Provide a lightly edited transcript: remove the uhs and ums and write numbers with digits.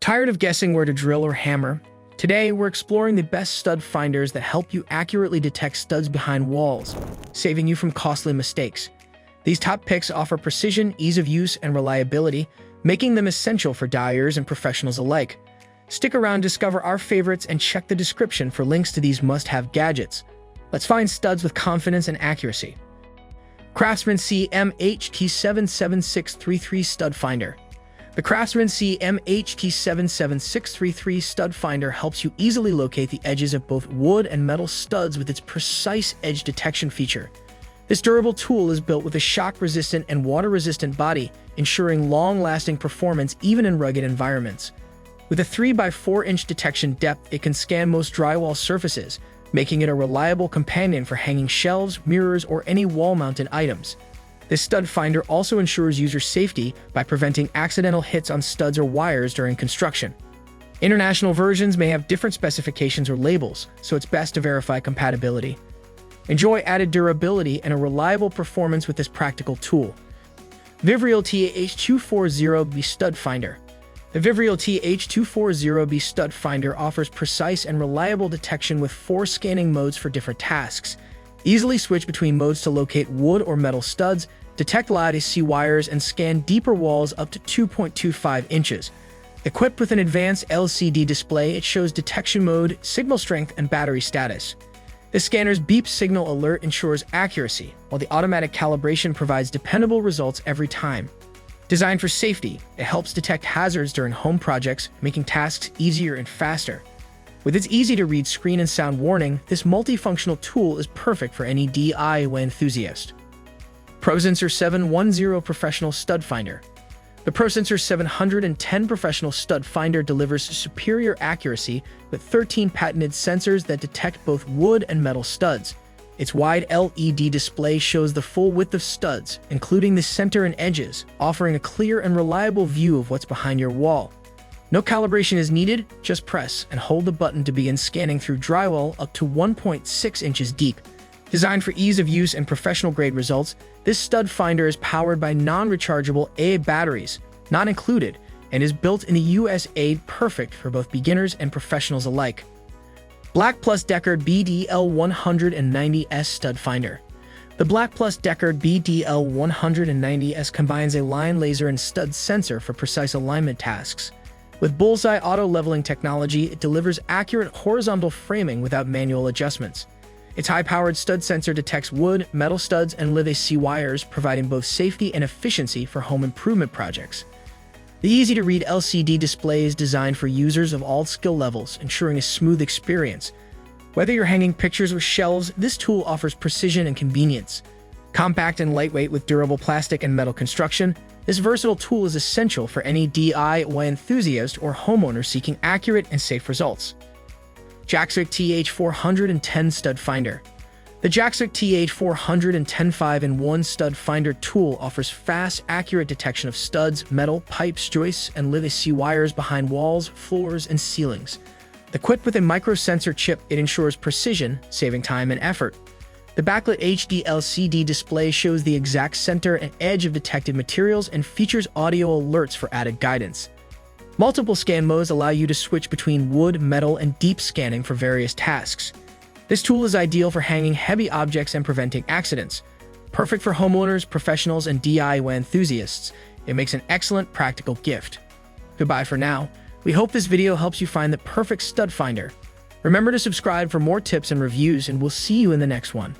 Tired of guessing where to drill or hammer? Today, we're exploring the best stud finders that help you accurately detect studs behind walls, saving you from costly mistakes. These top picks offer precision, ease of use, and reliability, making them essential for dyers and professionals alike. Stick around to discover our favorites and check the description for links to these must-have gadgets. Let's find studs with confidence and accuracy. Craftsman CMHT77633 Stud Finder. The Craftsman CMHT77633 Stud Finder helps you easily locate the edges of both wood and metal studs with its precise edge detection feature. This durable tool is built with a shock-resistant and water-resistant body, ensuring long-lasting performance even in rugged environments. With a 3x4-inch detection depth, it can scan most drywall surfaces, making it a reliable companion for hanging shelves, mirrors, or any wall-mounted items. This stud finder also ensures user safety by preventing accidental hits on studs or wires during construction. International versions may have different specifications or labels, so it's best to verify compatibility. Enjoy added durability and a reliable performance with this practical tool. Vivreal TH240B Stud Finder. The Vivreal TH240B Stud Finder offers precise and reliable detection with 4 scanning modes for different tasks. Easily switch between modes to locate wood or metal studs, detect lattice wires, and scan deeper walls up to 2.25 inches. Equipped with an advanced LCD display, it shows detection mode, signal strength, and battery status. The scanner's beep signal alert ensures accuracy, while the automatic calibration provides dependable results every time. Designed for safety, it helps detect hazards during home projects, making tasks easier and faster. With its easy-to-read screen and sound warning, this multifunctional tool is perfect for any DIY enthusiast. ProSensor 710 Professional Stud Finder. The ProSensor 710 Professional Stud Finder delivers superior accuracy with 13 patented sensors that detect both wood and metal studs. Its wide LED display shows the full width of studs, including the center and edges, offering a clear and reliable view of what's behind your wall. No calibration is needed, just press and hold the button to begin scanning through drywall up to 1.6 inches deep. Designed for ease of use and professional-grade results, this stud finder is powered by non-rechargeable AA batteries, not included, and is built in the USA, perfect for both beginners and professionals alike. Black Plus Deckard BDL190S Stud Finder. The Black Plus Deckard BDL190S combines a line laser and stud sensor for precise alignment tasks. With bullseye auto-leveling technology, it delivers accurate horizontal framing without manual adjustments. Its high-powered stud sensor detects wood, metal studs, and lattice wires, providing both safety and efficiency for home improvement projects. The easy-to-read LCD display is designed for users of all skill levels, ensuring a smooth experience. Whether you're hanging pictures with shelves, this tool offers precision and convenience. Compact and lightweight with durable plastic and metal construction, this versatile tool is essential for any DIY enthusiast or homeowner seeking accurate and safe results. Jaxook TH410 Stud Finder. The Jaxook TH410 5-in-1 Stud Finder tool offers fast, accurate detection of studs, metal, pipes, joists, and lattice wires behind walls, floors, and ceilings. Equipped with a micro-sensor chip, it ensures precision, saving time and effort. The backlit HD LCD display shows the exact center and edge of detected materials and features audio alerts for added guidance. Multiple scan modes allow you to switch between wood, metal, and deep scanning for various tasks. This tool is ideal for hanging heavy objects and preventing accidents. Perfect for homeowners, professionals, and DIY enthusiasts, it makes an excellent practical gift. Goodbye for now. We hope this video helps you find the perfect stud finder. Remember to subscribe for more tips and reviews, and we'll see you in the next one.